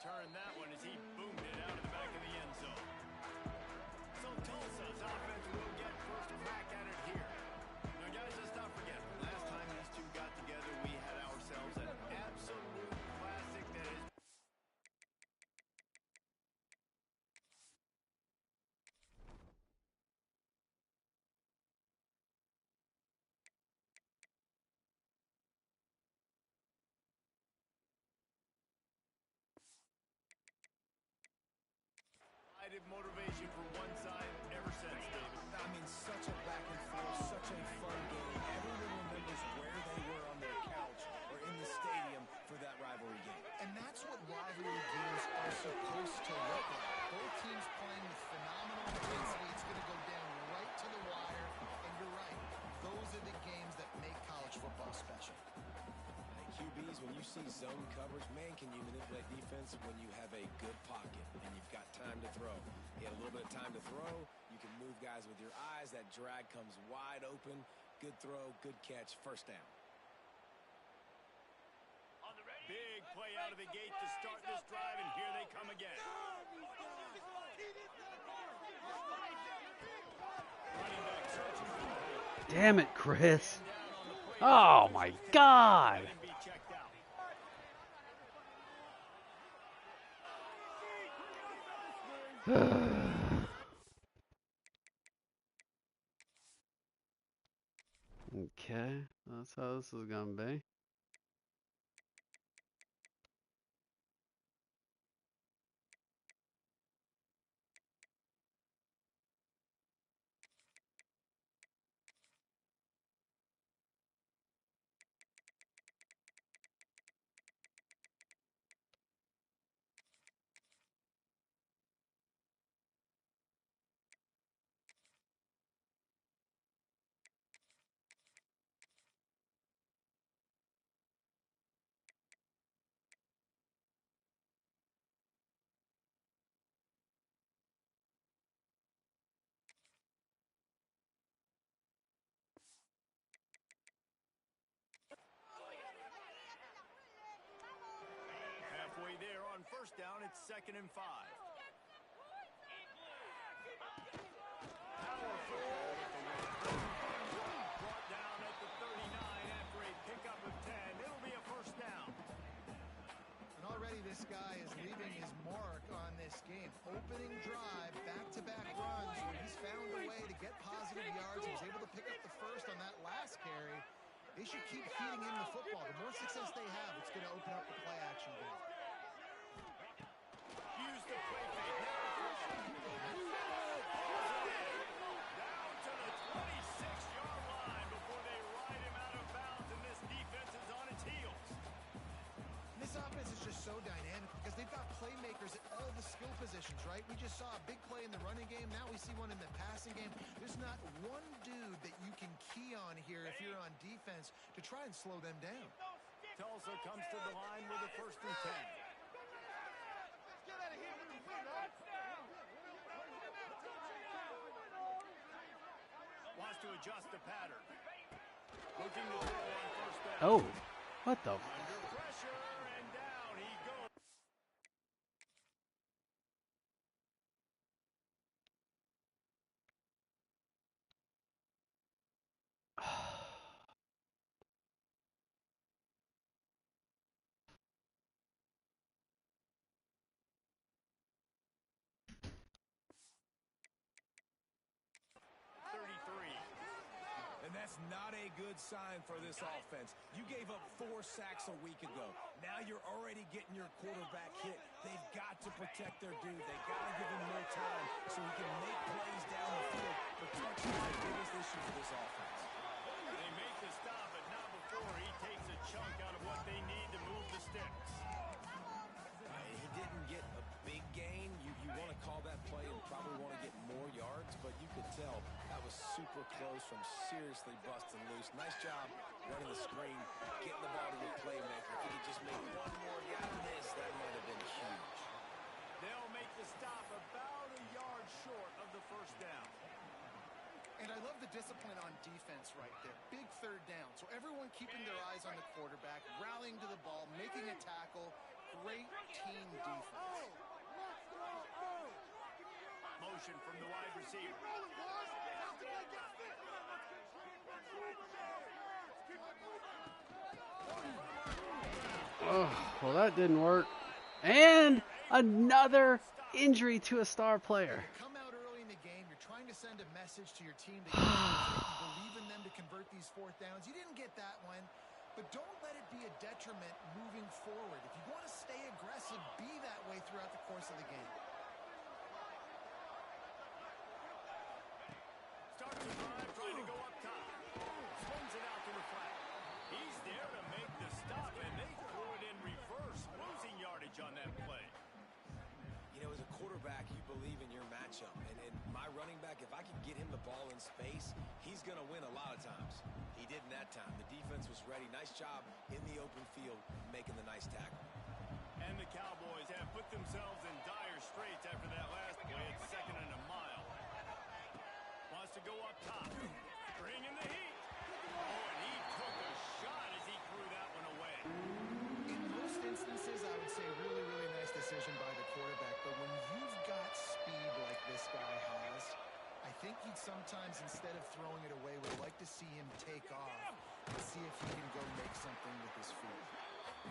return that one as he boomed it out of the back of the end zone. So Tulsa's offense will get first crack at it here. Now, guys, let's not forget, last time these two got together, we had ourselves an absolute classic that is... motivation for one side ever since, David. I mean, such a back and forth, such a fun game. Everyone remembers where they were on their couch or in the stadium for that rivalry game. And that's what rivalry games are supposed to look like. Both teams playing with phenomenal intensity. It's going to go down right to the wire. And you're right. Those are the games that make college football special. QBs, when you see zone coverage, man, can you manipulate defense when you have a good pocket and you've got time to throw. You have a little bit of time to throw. You can move guys with your eyes. That drag comes wide open. Good throw, good catch, first down. Big play out of the gate to start this drive, and here they come again. Damn it, Chris. Oh, my God. Okay, that's how this is gonna be. Halfway there on first down, it's 2nd and 5. Power football with the win. Brought down at the 39 after a pickup of 10. It'll be a first down. And already this guy is leaving his mark on this game. Opening drive, back-to-back runs where he's found a way to get positive yards. He was able to pick up the first on that last carry. They should keep feeding him the football. The more success they have, it's going to open up the play-action game. Use the play fake. Down to the 26-yard line before they ride him out of bounds, and this defense is on its heels. This offense is just so dynamic because they've got playmakers at all the skill positions, right? We just saw a big play in the running game. Now we see one in the passing game. There's not one dude that you can key on here if you're on defense to try and slow them down. Tulsa comes to the line with a 1st and 10. Wants to adjust the pattern. Looking to throw on first down. Oh, what the? Under pressure, and down he goes. That's not a good sign for this offense. You gave up 4 sacks a week ago. Now you're already getting your quarterback hit. They've got to protect their dude. They've got to give him more time so he can make plays down the field. Protection is the biggest issue for this offense. They make the stop, but not before he takes a chunk out of what they need to move the sticks. He didn't get a big gain. You want to call that play and probably want to get more yards, but you could tell that was super close from seriously busting loose. Nice job running the screen, getting the ball to your playmaker. If he could just make one more guy miss, that might have been huge. They'll make the stop about a yard short of the first down. And I love the discipline on defense right there. Big 3rd down. So everyone keeping their eyes on the quarterback, rallying to the ball, making a tackle, great team defense. Motion from the wide receiver. Oh, well, that didn't work. And another injury to a star player. You come out early in the game, you're trying to send a message to your team that you believe in them to convert these fourth downs. You didn't get that one, but don't let it be a detriment moving forward. If you want to stay aggressive, be that way throughout the course of the game. Starts to drive, trying to go up top. Swings it out to the flat. He's there to make the stop, and they threw it in reverse, losing yardage on that play. You know, as a quarterback, you believe in your matchup. And my running back, if I can get him the ball in space, he's going to win a lot of times. He did in that time. The defense was ready. Nice job in the open field making the nice tackle. And the Cowboys have put themselves in dire straits after that last play. It's 2nd and a mile. Wants to go up top. Bringing the heat. Oh, and he took a shot as he threw that one away. In most instances, I would say really, really nice decision by the quarterback. But when you've got speed like this guy has, I think he'd sometimes, instead of throwing it away, would like to see him take off and see if he can go make something with his feet.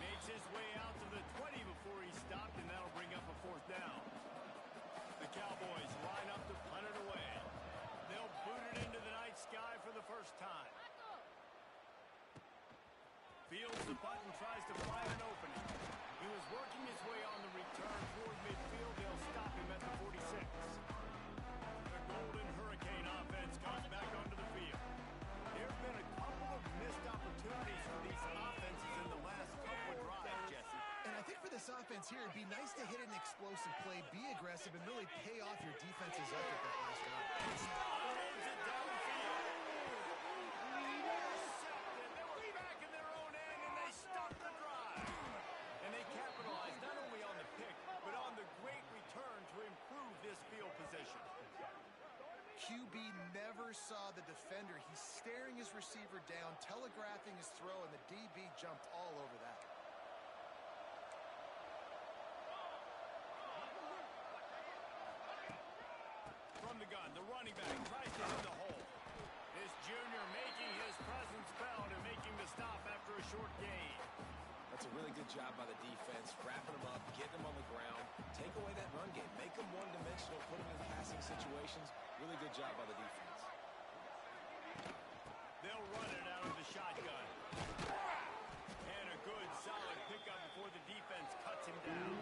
Makes his way out to the 20 before he stopped, and that'll bring up a 4th down. The Cowboys line up to punt it away. They'll boot it into the night sky for the first time. Fields the punt and tries to find an opening. He was working his way on the return toward midfield. They'll stop him at the 46. The Golden Hurricane offense comes back onto the field. There have been a couple of missed opportunities for these offenses in the last couple of drives, Jesse. And I think for this offense here, it'd be nice to hit an explosive play, be aggressive, and really pay off your defense's effort that last drive. Runs it downfield. Intercepted. They were back in their own end, and they stopped the drive. And they capitalized not only on the pick, but on the great return to improve this field position. QB never saw the defender. He's staring his receiver down, telegraphing his throw, and the DB jumped all over that. From the gun, the running back tries to hit the hole. This junior making his presence felt and making the stop after a short gain. That's a really good job by the defense, wrapping them up, getting them on the ground, take away that run game, make them one-dimensional, put them in passing situations. Really good job by the defense. They'll run it out of the shotgun. And a good, solid pickup before the defense cuts him down.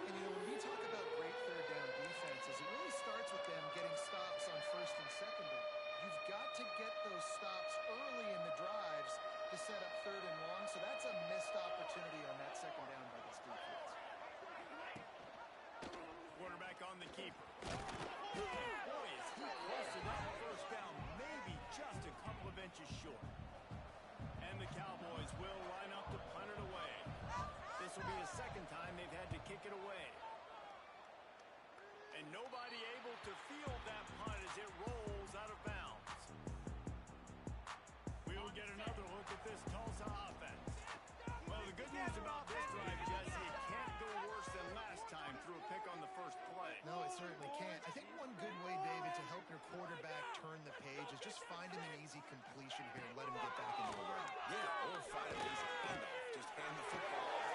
And, you know, when we talk about great third down defenses, it really starts with them getting stops on 1st and 2nd down. You've got to get those stops early in the drives to set up 3rd and long, so that's a missed opportunity on that 2nd down by this defense. Quarterback on the keeper. Boy, is he close to that 1st down, maybe just a couple of inches short. And the Cowboys will line up to punt it away. This will be the 2nd time they've had to kick it away. And nobody able to field that punt as it rolls out of bounds. We'll get another look at this Tulsa offense. Well, the good news about this drive, Jesse, it can't go worse than last time through a pick on the first play. No, it certainly can't. I think one good way, David, to help your quarterback turn the page is just find him an easy completion here and let him get back into the run. Yeah, or find an easy handoff. Just hand the football off.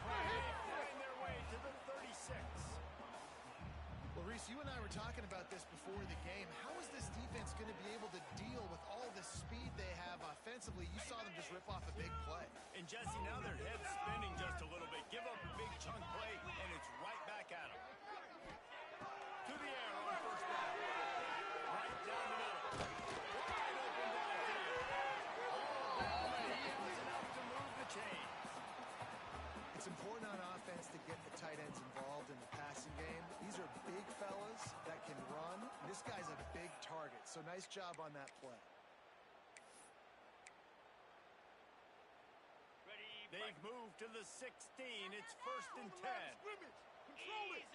Find their way to the 36. Well, Reese, you and I were talking about this before the game. How is this defense going to be able to deal with all the speed they have offensively? You saw them just rip off a big play. And Jesse, now their head's spinning just a little bit. Give up a big chunk play, and it's right back at them. To the air on 1st down. Right down the middle. Wide open downfield. Oh, it was enough to move the chains. It's important on offense to get the tight ends involved in the passing game. These are big fellas that can run. This guy's a big target, so nice job on that play. They've moved to the 16. It's 1st and 10. Control it.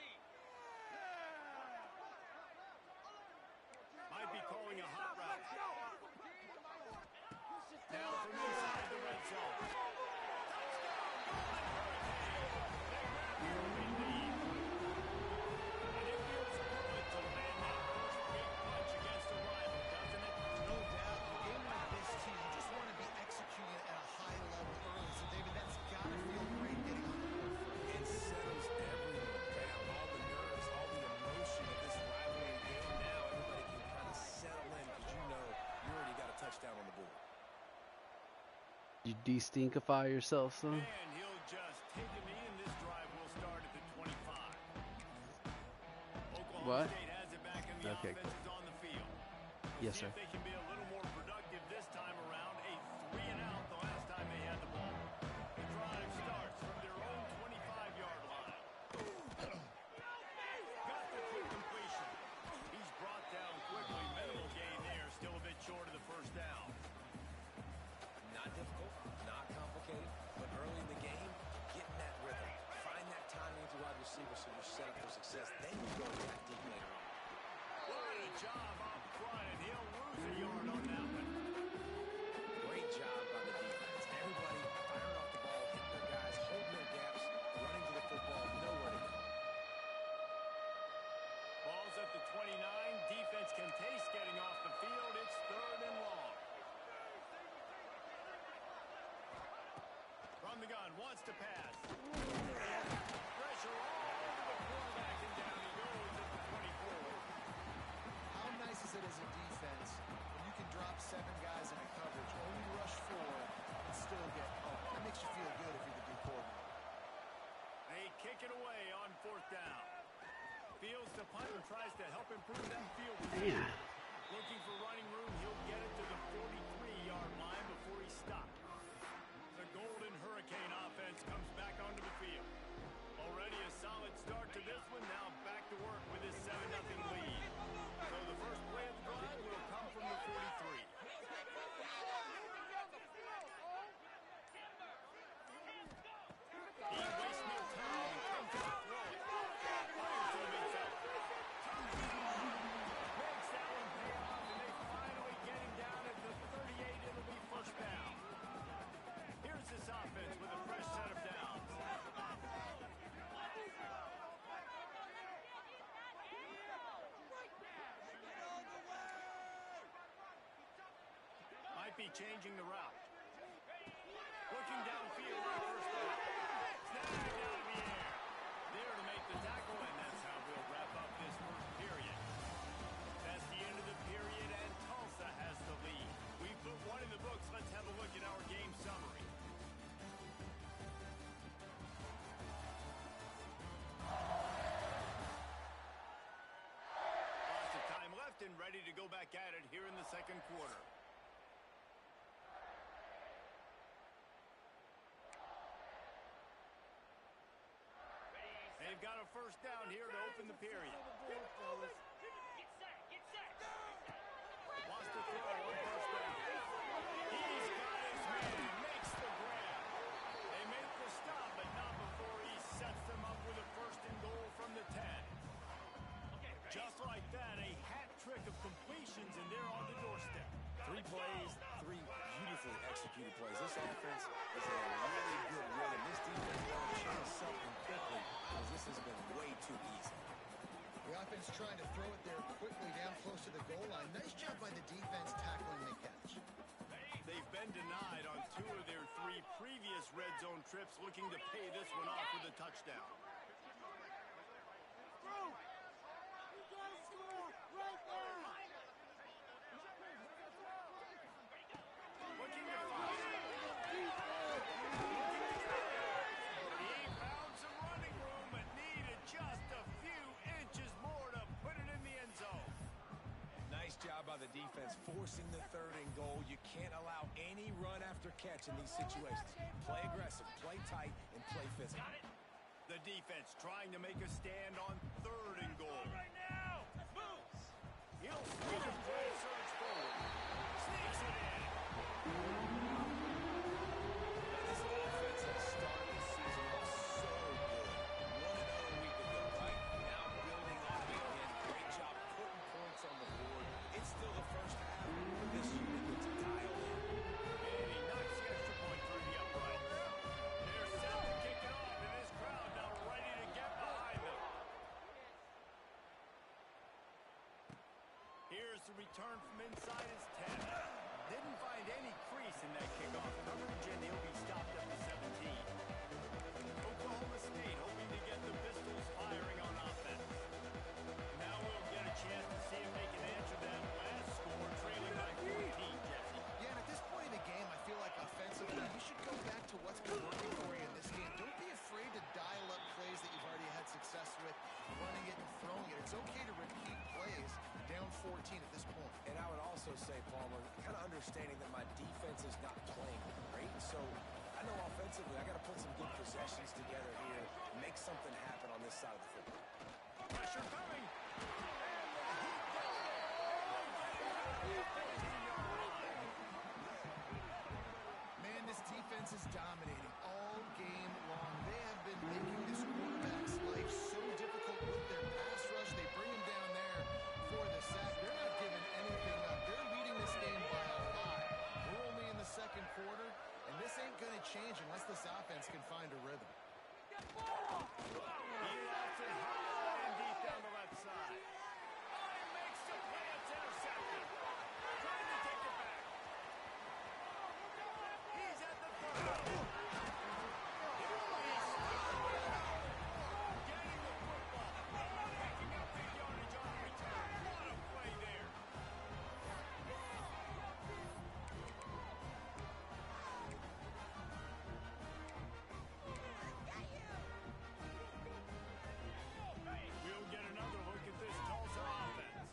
Might be calling a hot route. Now from inside the red zone. Touchdown, Golden Hurricane. They grab the early lead. And it feels good to land that first big punch against a rival, doesn't it? No doubt. In a game like this, too, you just want to be executing at a high level early. So, David, that's got to feel great getting on the board first. It settles everyone down. All the nerves, all the emotion of this rivalry game. Now everybody can kind of settle in because you know you already got a touchdown on the board. You de-stinkify yourself, son? And he'll just take a knee, and this drive will start at the 25. Oklahoma What? State has it back, and the Okay, offense is on the field. Yes, See sir. if they can be a little more productive this time around. A 3-and-out the last time they had the ball. The drive starts from their own 25-yard line. Got the quick completion. He's brought down quickly. Minimal gain there. Still a bit short of the first down. Not difficult, not complicated, but early in the game, getting that rhythm. Find that timing with your wide receiver so you're set up for success. Then you go back deep later on. What a job up front, and he'll lose a yard on that one. Great job by the defense. Everybody firing off the ball, hitting their guys, holding their gaps, running to the football, nowhere to go. Ball's at the 29. Defense can taste getting off the field. It's 3rd and long. From the gun, wants to pass. Pressure all over the quarterback, and down he goes at the 24. How nice is it as a defense when you can drop 7 guys in a coverage, only rush 4, and still get home? That makes you feel good if you're the D coordinator. They kick it away on 4th down. Fields the punt and tries to help improve that field position. Man. Looking for running room, he'll get it to the 43-yard line before he stops. The Golden Hurricane offense comes back onto the field. Already a solid start to this one. Now back to work with his 7-0 lead. So the first play of the drive will come from the 43. He wastes no time and comes to throw it. Fires to the midfield. Makes that one pay off, and they finally get him down at the 38. It'll be first down. Here's this offense with a fresh set of downs. Might be changing the route. Looking downfield on first down. Snagged out of the air. There to make the tackle, and that's how we'll wrap up this first period. That's the end of the period, and Tulsa has the lead. We've put one in the books. Let's have a look at our game summary. Lots of time left and ready to go back at it here in the second quarter. They've got a first down here to open the period. Wants to throw on first down. He's got his man, makes the grab. They make the stop, but not before he sets them up with a 1st and goal from the 10. Just like that, a hat trick of completions, and they're on the doorstep. 3 plays, 3 beautifully executed plays. This offense is in a really good rhythm. This defense got to change something quickly because this has been way too easy. The offense trying to throw it there quickly down close to the goal line. Nice job by the defense tackling the catch. They've been denied on 2 of their 3 previous red zone trips, looking to pay this one off with a touchdown. Looking to fire. He found some running room, but needed just a few inches more to put it in the end zone. Nice job by the defense forcing the 3rd and goal. You can't allow any run after catch in these situations. Play aggressive, play tight, and play physical. The defense trying to make a stand on 3rd and goal. He'll sneak a play surge forward. Sneaks it in. This offense has started the season off so good. 1-0 a week ago, right? Now building on it again. Great job putting points on the board. It's still the first half, but this unit gets dialed in. Here's the return from inside his 10. Didn't find any crease in that kickoff coverage, and he'll be stopped at the 17. Oklahoma State hoping to get the Pistols firing on offense. Now we'll get a chance to see if they can answer that last score, trailing by 14, Jesse. Yeah, and at this point in the game, I feel like offensively, you should go back to what's been working for you in this game. Don't be afraid to dial up plays that you've already had success with, running it and throwing it. It's okay to repeat plays down 14 at this point. And I would also say, Palmer, kind of understanding that my defense is not playing great, so I know offensively I got to put some good possessions together here, make something happen on this side of the football. Pressure coming. Man, this defense is dominating all game long. They have been making this quarterback's life so difficult with their pass rush. They bring him down there for the sack. They're not giving anything up. They're leading this game by a lot. We're only in the second quarter, and this ain't going to change unless this offense can find a rhythm. He lost it high and deep down the left side. Oh, he makes the play. It's intercepted. Trying to take it back. He's at the 30. Getting the football. Picking up big yardage on the return. What a play there. We'll get another look at this Tulsa offense.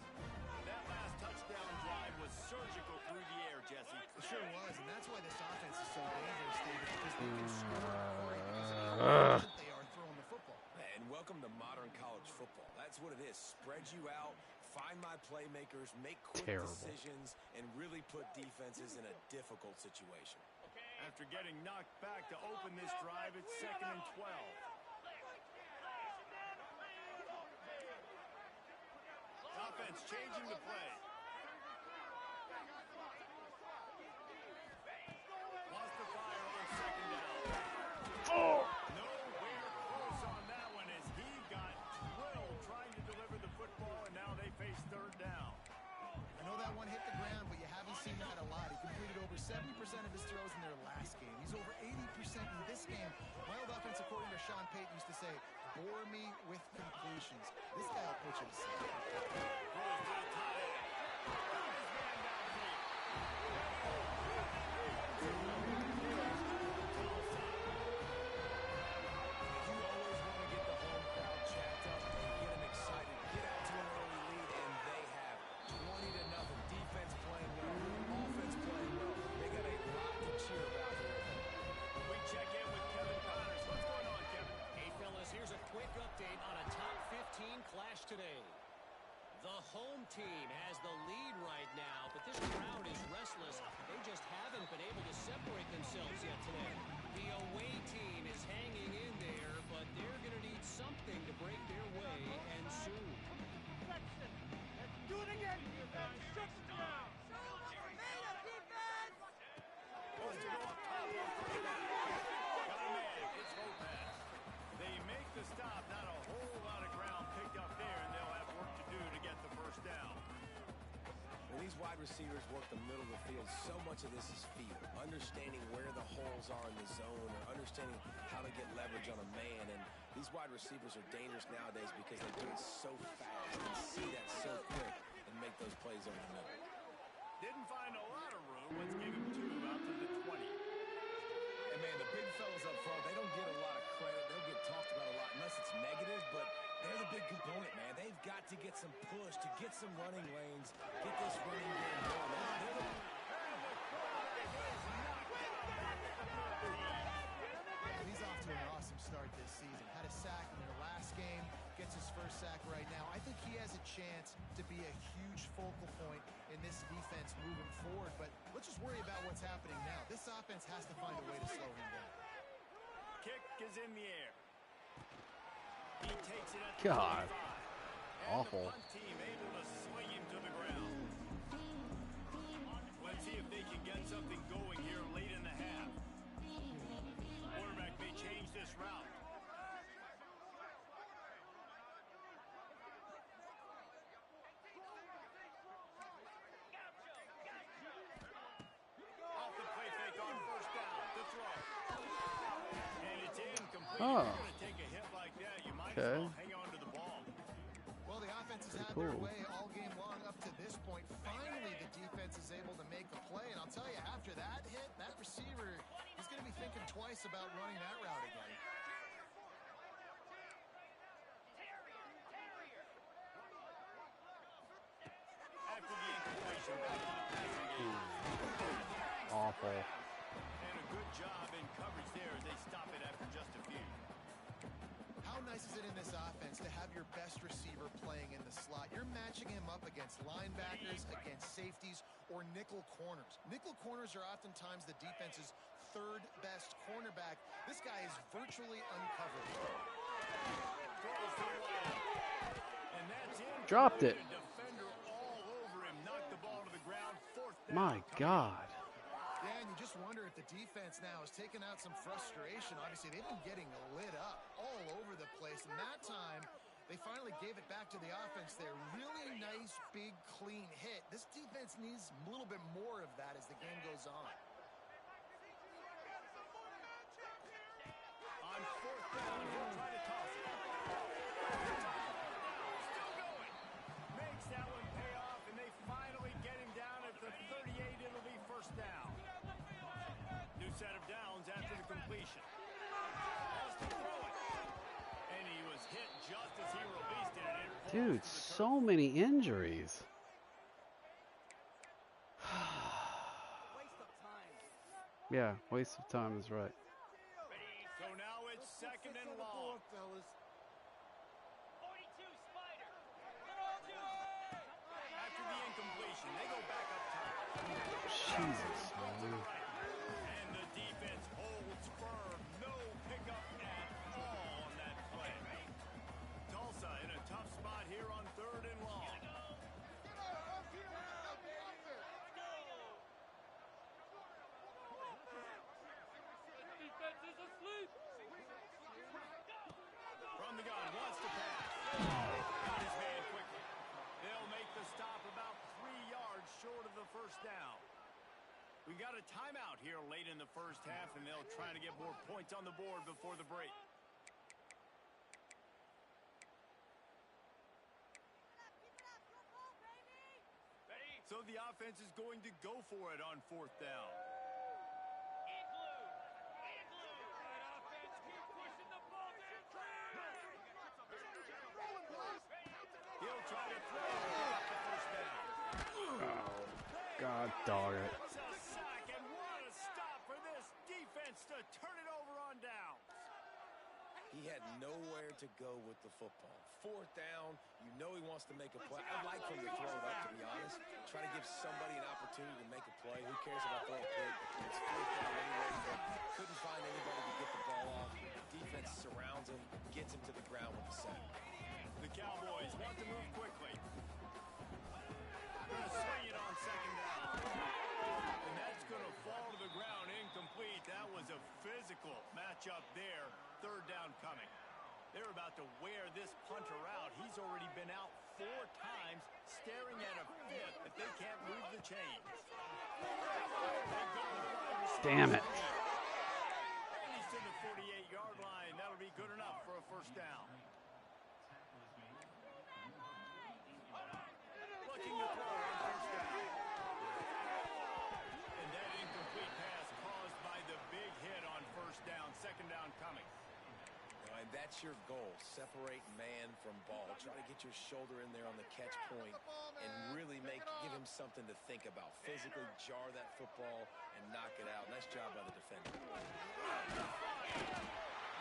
That last touchdown drive was surgical through the air, Jesse. It sure was, and that's why this offense is so dangerous, David, because they can score points. They are throwing the football. And welcome to modern college football. That's what it is. Spread you out, find my playmakers, make quick decisions, and really put defenses in a difficult situation. After getting knocked back to open this drive, it's 2nd and 12. Offense changing the play. Lost the fire on 2nd down. Nowhere close on that one as he got drilled trying to deliver the football, and now they face 3rd down. I know that one hit the ground, but you haven't seen that a lot. He completed over 70% of his throws in their last game. He's over 80% in this game. My old offensive coordinator, Sean Payton, used to say, bore me with completions. This guy will put you to sleep. Throws to the tight end. Got his man downfield. You always want to get the home crowd jacked up, get them excited, get out to an early lead, and they have 20-0. Defense playing well, offense playing well. They got a lot to cheer about here. We check in with Kevin Connors. What's going on, Kevin? Hey, fellas, here's a quick update on a top 15 clash today. The home team has the lead right now, but this crowd is restless. They just haven't been able to separate themselves yet today. The away team is hanging in there, but they're going to need something to break their way, and soon. Let's do it again. Shut it down. Supposed to go up top. Got a man. It's Lopez. They make the stop. Not a whole lot of ground picked up there, and they'll have work to do to get the 1st down. When these wide receivers work the middle of the field, so much of this is feel. Understanding where the holes are in the zone or understanding how to get leverage on a man. And these wide receivers are dangerous nowadays because they do it so fast and see that so quick and make those plays over the middle. Didn't find a lot of room. Let's give him 2 out to the 20. And, man, the big fellas up front, they don't get a lot of credit. They'll get talked about a lot unless it's negative, but they're the big component, man. They've got to get some push, to get some running lanes, get this running game going. He's off to an awesome start this season. Had a sack in their last game, gets his 1st sack right now. I think he has a chance to be a huge focal point in this defense moving forward, but let's just worry about what's happening now. This offense has to find a way to slow him down. Kick is in the air. He takes it at the God. 35. And Awful. the punt team able to swing him to the ground. Let's see if they can get something going here late in the half. Quarterback may change this route. Oh. If you're going to take a hit like that, you might Okay. as well hang on to the ball. Well, the offense has Pretty had their cool. way all game long up to this point. Finally, the defense is able to make a play. And I'll tell you, after that hit, that receiver, he's going to be thinking twice about running that route again. After the incompletion, back to the passing game. Awful. And a good job in coverage there as they stop it after just a few. How nice is it in this offense to have your best receiver playing in the slot? You're matching him up against linebackers, against safeties, or nickel corners. Nickel corners are oftentimes the defense's third best cornerback. This guy is virtually uncoverable. Throws to the wide. And that's in. Dropped it. Defender all over him. Knocked the ball to the ground. Fourth down. My God. Yeah, and you just wonder if the defense now has taken out some frustration. Obviously, they've been getting lit up all over the place. And that time, they finally gave it back to the offense there. Really nice, big, clean hit. This defense needs a little bit more of that as the game goes on. On fourth down, he'll try to toss it. Still going. Makes that one pay off, and they finally get him down at the 38. It'll be first down. New set of downs after the completion. Has to throw it. And he was hit just as he released it. And it Dude, falls to the turf. so many injuries. Waste of time. Yeah, waste of time is right. So now it's second and long. 42 Spider. Get on to it. After the incompletion, they go back up top. Jesus, man. And the defense holds firm. No pickup at all on that play. Tulsa in a tough spot here on third and long. Defense is asleep. From the gun, wants to pass. Got his man quickly. They'll make the stop about 3 yards short of the first down. We got a timeout here late in the first half, and they'll try to get more points on the board before the break. So the offense is going to go for it on fourth down. He'll try to throw it off the first down. Oh, God dog it. It's a sack, and what a stop for this defense to turn it over on downs. He had nowhere to go with the football. Fourth down, you know he wants to make a play. I'd like for him to throw it up, to be honest. Try to give somebody an opportunity to make a play. Who cares if I throw a pick? It's fourth down anyway, but couldn't find anybody to get the ball off. Defense surrounds him, gets him to the ground with the sack. The Cowboys want to move quickly. Going to swing it on second down. And that's going to fall to the ground incomplete. That was a physical matchup there. Third down coming. They're about to wear this punter out. He's already been out 4 times, staring at a fifth, but they can't move the chains. Damn it. And he's to the 48-yard line. That'll be good enough for a first down. Looking to throw on first down. And that incomplete pass caused by the big hit on first down. Second down coming. And that's your goal. Separate man from ball. Try to get your shoulder in there on the catch point and really give him something to think about. Physically jar that football and knock it out. Nice job by the defender.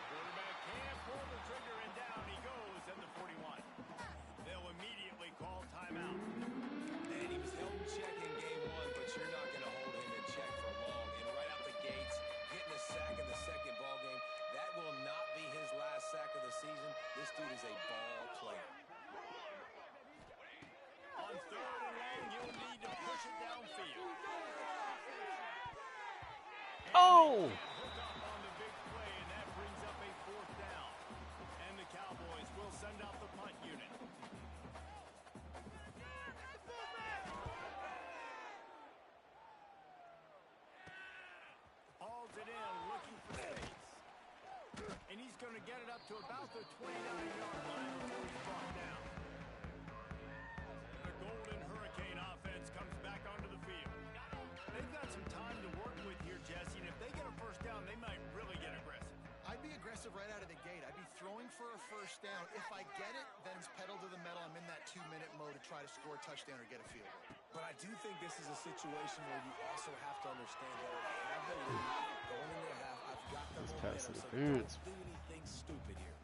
Quarterback can't pull the trigger, and down he goes at the 41. They'll immediately call timeout. And he was held in check in game 1, but you're not going to hold him in check for long. And right out the gates, getting a sack in the second ball game, that will not be his last sack of the season. This dude is a ball player. On third and long, you'll need to push it downfield. Oh! Hook up on the big play, and that brings up a fourth down. And the Cowboys will send out the punt unit. Hauls it in, looking for space. And he's he's going to get it up to about the 29-yard line before he's brought down. The Golden Hurricane offense comes back onto the field. They've got some time to work with here, Jesse, and if they get a first down, they might really get aggressive. I'd be aggressive right out of the gate. I'd be throwing for a first down. If I get it, then it's pedal to the metal. I'm in that 2-minute mode to try to score a touchdown or get a field goal. But I do think this is a situation where you also have to understand that I have the lead going in their half. I've got the momentum, so don't do anything stupid here.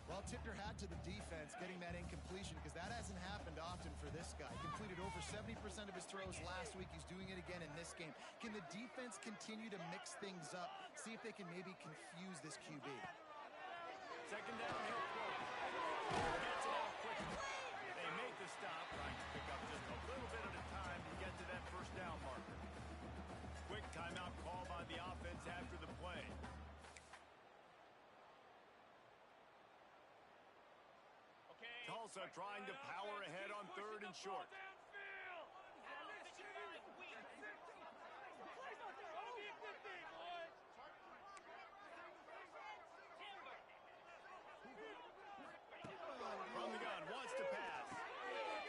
Well, tip your hat to the defense getting that incompletion because that hasn't happened often for this guy. Completed over 70% of his throws last week. He's doing it again in this game. Can the defense continue to mix things up? See if they can maybe confuse this QB. Second down, he'll throw. Gets it out quickly. They make the stop, trying to pick up just a little bit at a time to get to that first down marker. Quick timeout call by the offense after the play. Tulsa trying to power ahead on 3rd and short. From the gun, wants to pass.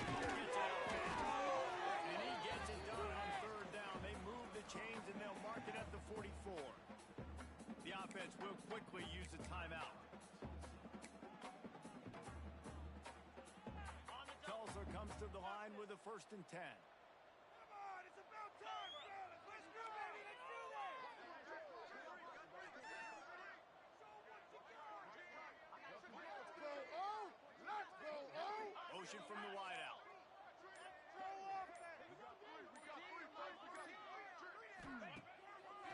Gets out fast. And he gets it done on 3rd down. They move the chains and they'll mark it at the 44. The offense will quickly use a timeout. Tulsa comes to the line with a 1st and 10. Come on, it's about time, fellas. Let's go, baby. Let's do this. Let's go, Motion from the wideout.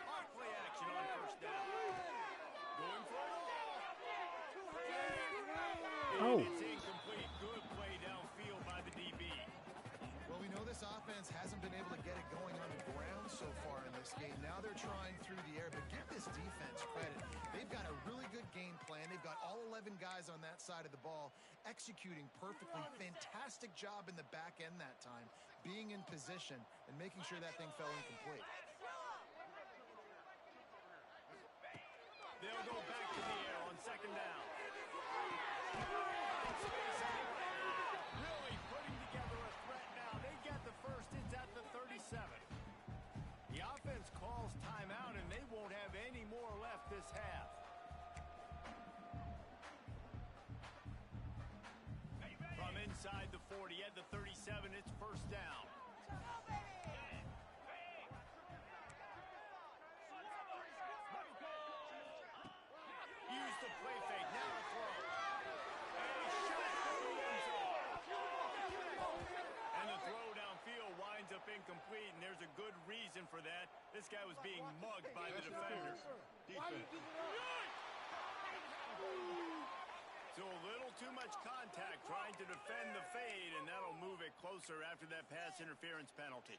Off play action on 1st down. Going for it. Oh. It's incomplete. Good play downfield by the DB. Well, we know this offense hasn't been able to get it going on the ground so far in this game. Now they're trying through the air, but give this defense credit. They've got a really good game plan. They've got all 11 guys on that side of the ball executing perfectly. Fantastic job in the back end that time, being in position and making sure that thing fell incomplete. They'll go back to the air on 2nd down. Really putting together a threat now. They get the first. It's at the 37. The offense calls timeout, and they won't have any more left this half. From inside the 40 at the 37, it's 1st down. Use the play fake. Now a throw. And a shot to the end zone. And the throw downfield winds up incomplete, and there's a good reason for that. This guy was being mugged by the defender. Defense. So a little too much contact trying to defend the fade, and that'll move it closer after that pass interference penalty.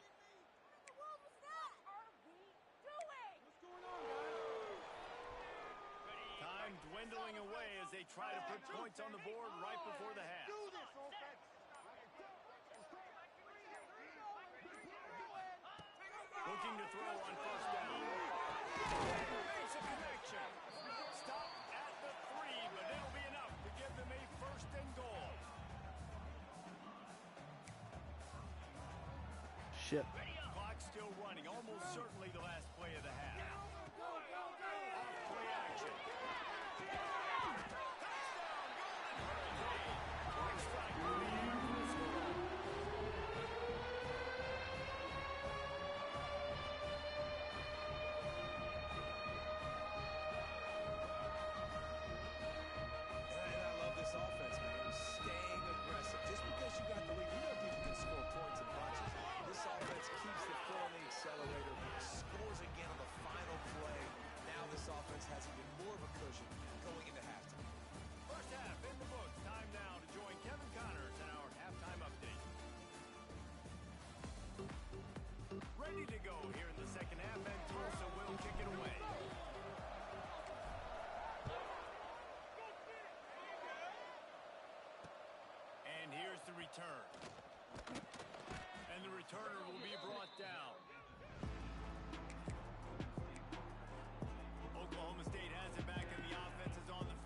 Time dwindling away as they try to put points on the board right before the half. Looking to throw on 1st down. Makes a connection. Stop at the 3, but it'll be enough to give them a 1st and goal. Shit. Clock still running, almost certainly the last play of the half. Off play action. Touchdown, Golden Hurricane. Quick strike to the air for the score. And I love this offense, man. Staying aggressive. Just because you got the lead, you know people can score points in bunches. This offense keeps the foot on the accelerator, scores again on the final play. Now this offense has even more of a cushion going into halftime. First half in the books. Time now to join Kevin Connors in our halftime update. Ready to go here in the 2nd half, and Tulsa will kick it away. And here's the return. And the returner will be brought down. Oklahoma State has it back, and the offense is on the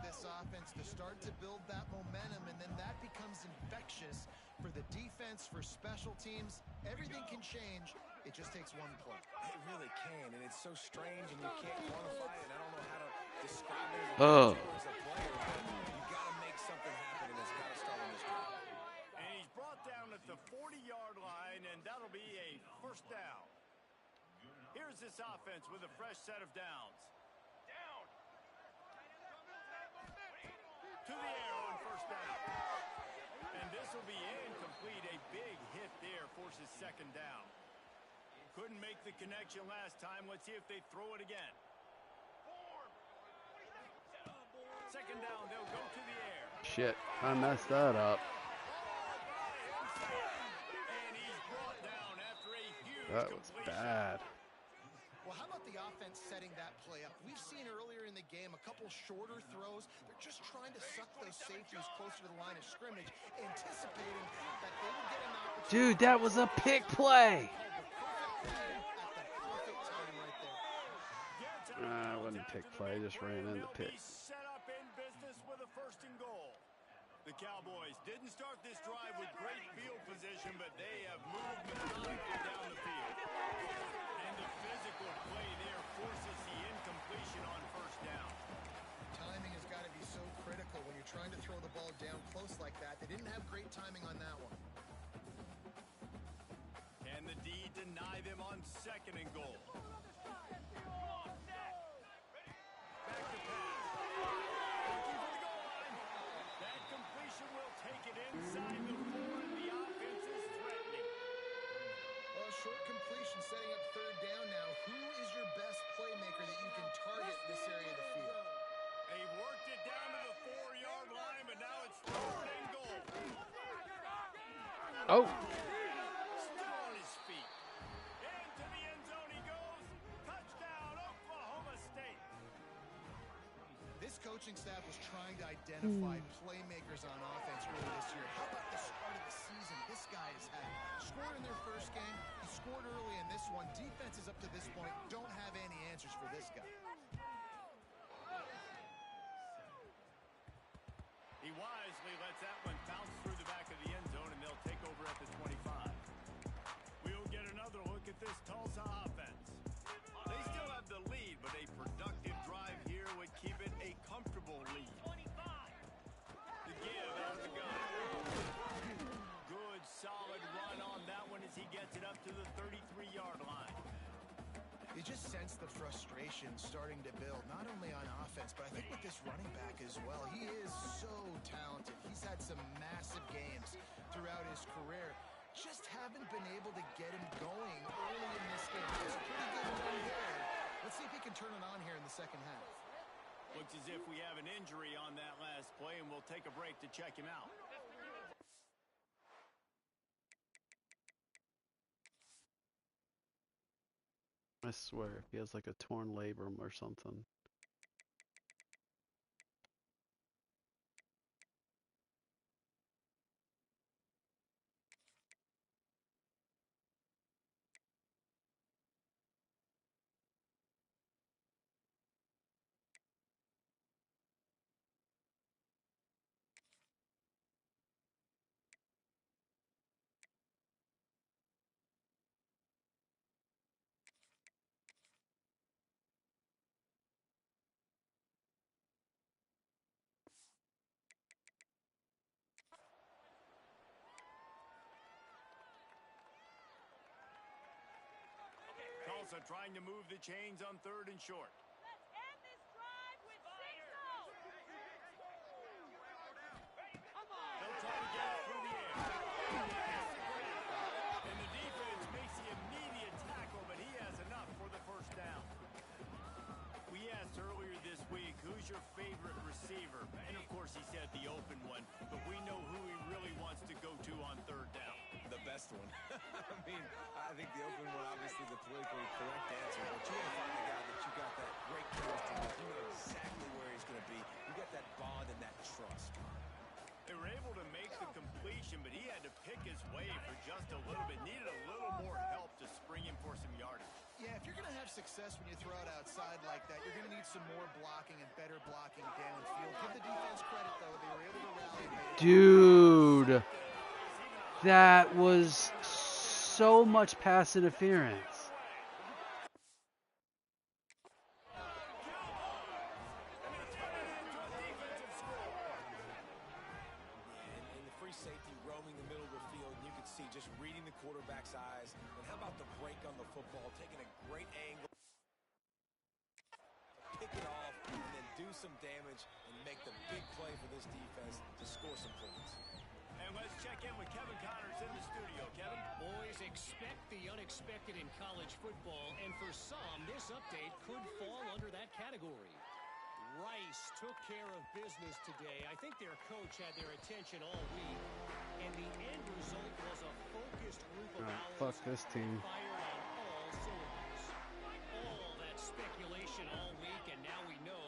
this offense to start to build that momentum, and then that becomes infectious for the defense, for special teams. Everything can change. It just takes one play. It really can, and it's so strange, and you can't quantify it. I don't know how to describe it as a player, but you got to make something happen, and it's got to start on this drive. And he's brought down at the 40-yard line, and that'll be a first down. Here's this offense with a fresh set of downs. To the air on first down. And this will be incomplete. A big hit there forces second down. Couldn't make the connection last time. Let's see if they throw it again. Second down, they'll go to the air. Shit, I messed that up. And he's brought down after a huge That was bad. Well, how about the offense setting that play up? We've seen earlier in the game a couple shorter throws. They're just trying to suck those safeties closer to the line of scrimmage, anticipating that they would get an opportunity. Dude, that was a pick play. It wasn't a pick play. I just ran into pick. Set up in business with a first and goal. The Cowboys didn't start this drive with great field position, but they have moved methodically down the field. And the physical play there forces the incompletion on first down. Timing has got to be so critical when you're trying to throw the ball down close like that. They didn't have great timing on that one. And the D deny them on second and goal. Back to pass. Looking for the goal line. That completion will take it inside the 4, and the offense is threatening. Well, short completion setting up third down now. Who is your best playmaker that you can target this area of the field? They worked it down to the 4-yard line, but now it's third and goal. Oh. Still on his feet. Into the end zone he goes. Touchdown, Oklahoma State. This coaching staff was trying to identify playmakers on offense early this year. How about the start of the season this guy has had? Scored in their first game. He scored early in this one. Defenses up to this point don't have any answers for this guy. He wisely lets that one bounce through the back of the end zone, and they'll take over at the 25. We'll get another look at this Tulsa offense. They still have the lead, but a productive drive here would keep it a comfortable lead. The give out of the gun. Good, solid run on that one as he gets it up to the 33-yard line. You just sense the frustration starting to build, not only on offense, but I think with this running back as well. He is so talented. He's had some massive games throughout his career. Just haven't been able to get him going early in this game. It's a pretty good run there. Let's see if he can turn it on here in the second half. Looks as if we have an injury on that last play, and we'll take a break to check him out. I swear, if he has like a torn labrum or something. Tulsa trying to move the chains on third and short. Let's end this drive with 6-0. Come on. They'll try to get it through the air. And the defense makes the immediate tackle, but he has enough for the first down. We asked earlier this week, who's your favorite receiver? And of course he said the open one, but we know who he really wants to go to on third down. The best one. I mean, I think the open one, obviously the politically correct answer, but you want to find a guy that you got that great chemistry with. You know exactly where he's going to be. You got that bond and that trust. They were able to make the completion, but he had to pick his way for just a little bit. Needed a little more help to spring him for some yardage. Yeah, if you're going to have success when you throw it outside like that. You're going to need some more blocking and better blocking downfield. Give the defense credit, though. They were able to rally and made it. Dude, that was so much pass interference. And the free safety roaming the middle of the field, and you can see just reading the quarterback's eyes. And how about the break on the football, taking a great angle, pick it off, and then do some damage and make the big play for this defense to score some points. And let's check in with Kevin Connors in the studio. Kevin? Boys, expect the unexpected in college football, and for some, this update could fall under that category. Rice took care of business today. I think their coach had their attention all week, and the end result was a focused group of Owls Fuck this team. fired on all cylinders. All that speculation all week, and now we know.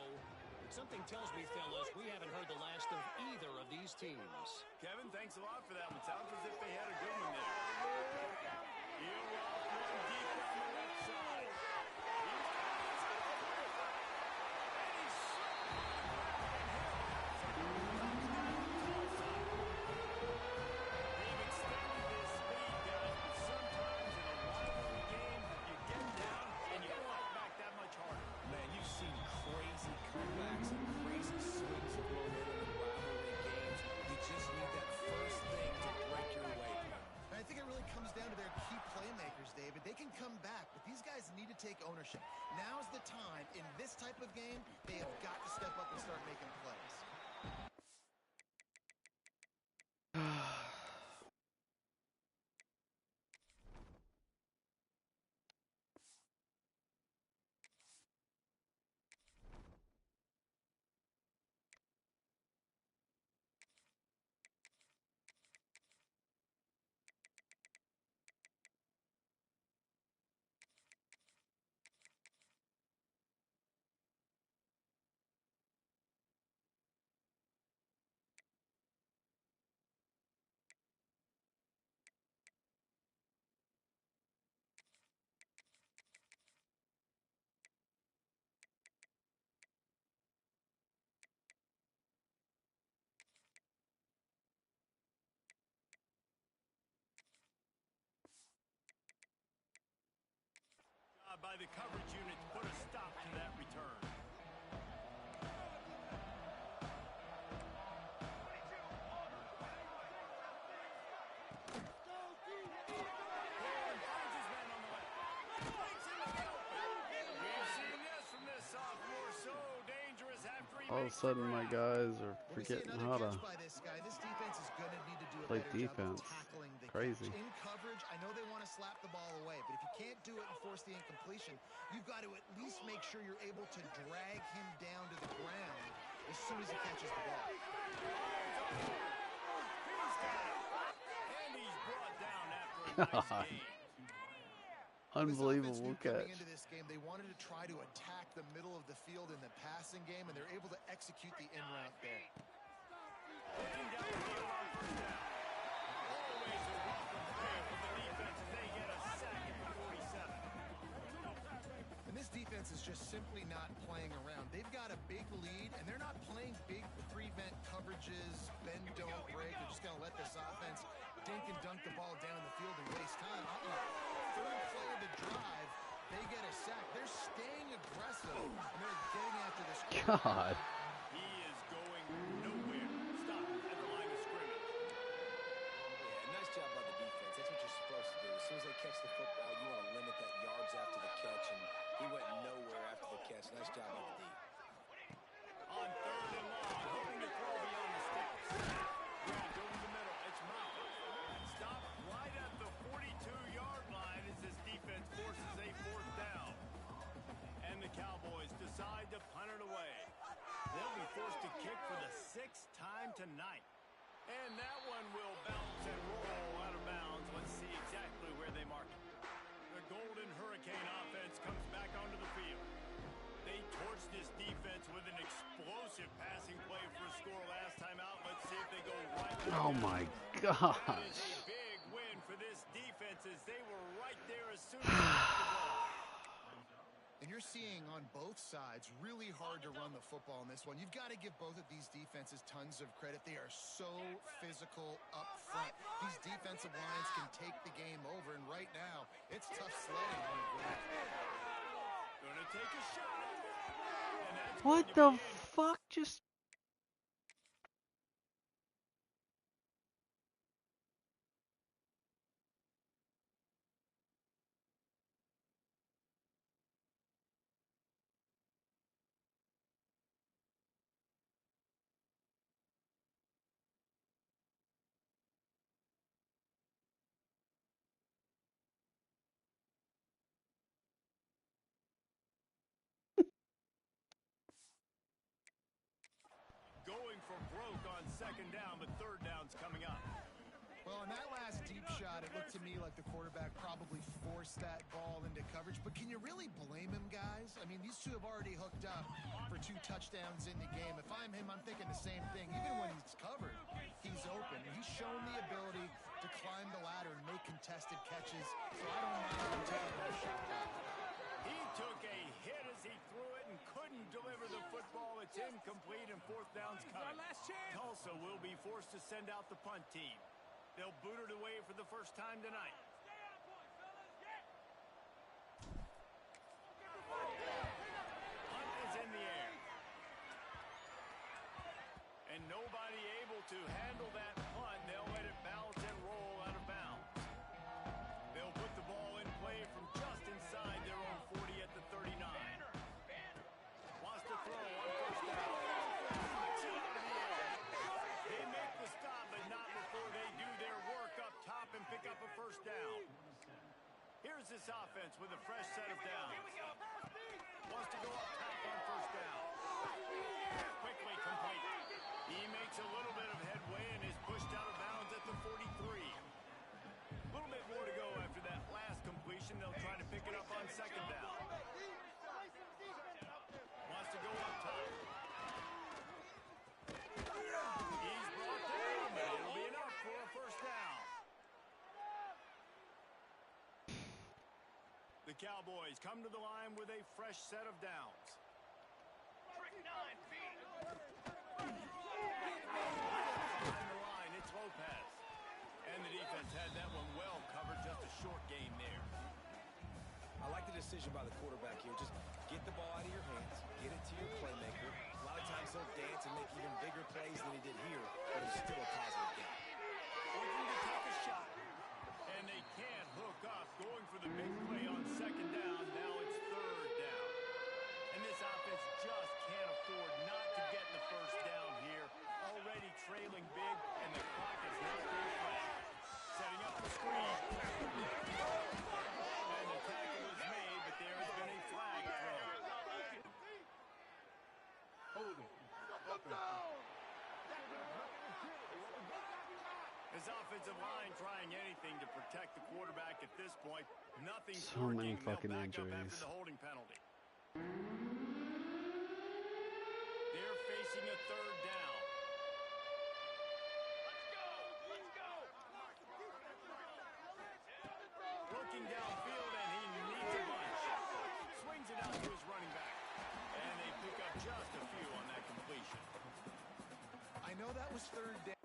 But something tells me, fellas, we haven't heard the last of either of these teams. Kevin, thanks a lot for that one. Sounds as if they had a good one there. You're off one deep on the left side. They've extended this lead, guys, but sometimes in a rivalry game, you get down and you fight back that much harder. Man, you've seen crazy comebacks and crazy swings of momentum in rivalry games. You just need that first thing to break your way. And I think it really comes down to their key playmakers, David. They can come back, but these guys need to take ownership. Now's the time. In this type of game, they have got to step up and start making plays. By the coverage unit to put a stop to that return. All of a sudden, my guys are forgetting how to This defense is going to need to do a play better job defense. of tackling the Crazy. catch. In coverage, I know they want to slap the ball away, but if you can't do it and force the incompletion, you've got to at least make sure you're able to drag him down to the ground as soon as he catches the ball. And he's brought down after a nice God. game. Unbelievable Coming catch. into this game, they wanted to try to attack the middle of the field in the passing game, and they're able to execute the in route there. Looking down the field on first down. Always a welcome play for the defense as they get a sack at the 47. And this defense is just simply not playing around. They've got a big lead, and they're not playing big prevent coverages, bend, don't break. They're just going to let this offense dink and dunk the ball down the field and waste time. Third play of the drive, they get a sack. They're staying aggressive, and they're getting after this. God. He is going nowhere. Stop at the line of scrimmage. Yeah, nice job by the defense. That's what you're supposed to do. As soon as they catch the football, you want to limit that yards after the catch, and he went nowhere after the catch. Nice job by the D. On third and long, hoping to throw beyond the sticks. Grant over the middle. It's Mount. Stop right at the 42-yard line as this defense forces a fourth down. And the Cowboys decide to punt it away. They'll be forced to kick for the 6th time tonight. And that one will bounce and roll out of bounds. Let's see exactly where they mark it. The Golden Hurricane offense comes back onto the field. They torched this defense with an explosive passing play for a score last time out. Let's see if they go right. Oh my That is gosh. a big win for this defense as they were right there as soon as they got the ball. you're seeing on both sides really hard to run the football in this one. You've got to give both of these defenses tons of credit. They are so physical up front. These defensive lines can take the game over, and right now, it's tough sledding on the ground. Gonna take a shot. And that's What going to the be in. fuck just... Going for broke on second down, but third down's coming up. Well, on that last deep shot, it looked to me like the quarterback probably forced that ball into coverage. But can you really blame him, guys? I mean, these two have already hooked up for 2 touchdowns in the game. If I'm him, I'm thinking the same thing. Even when he's covered, he's open. He's shown the ability to climb the ladder and make contested catches. So I don't mind him taking that shot. He took a hit as he threw it and couldn't deliver the football. It's incomplete and fourth down's coming. Tulsa will be forced to send out the punt team. They'll boot it away for the first time tonight. Punt is in the air. And nobody able to handle that punt. They'll let it bounce and roll out of bounds. They'll put the ball in play from just inside their own 40 at the 39. Wants to throw on first down. They make the stop, but not before they do their work up top and pick up a first down. Here's this offense with a fresh set of downs. Wants to go up top on first down. Quickly complete. He makes a little bit of headway and is pushed out of bounds at the 43. A little bit more to go after that last completion. They'll try to pick it up on second down. Wants to go up top. He's brought down, but it'll be enough for a first down. The Cowboys come to the line with a fresh set of downs. Behind the line, it's Lopez. And the defense had that one well covered, just a short gain there. I like the decision by the quarterback here. Just get the ball out of your hands, get it to your playmaker. A lot of times he'll dance and make even bigger plays than he did here, but it's still a positive game. Looking to take a shot. And they can't hook up. Going for the big play on second down. Now it's third down. And this offense just can't afford not to get the first down here. Already trailing big, and the clock is not being flat. Setting up the screen. And the tackle is made, but there has been a flag thrown. Hold him. His offensive line trying anything to protect the quarterback at this point. Nothing's So many working. fucking They'll back up injuries. after the holding penalty. They're facing a third down. Looking downfield, and he needs a bunch. Swings it out to his running back. And they pick up just a few on that completion. I know that was third down.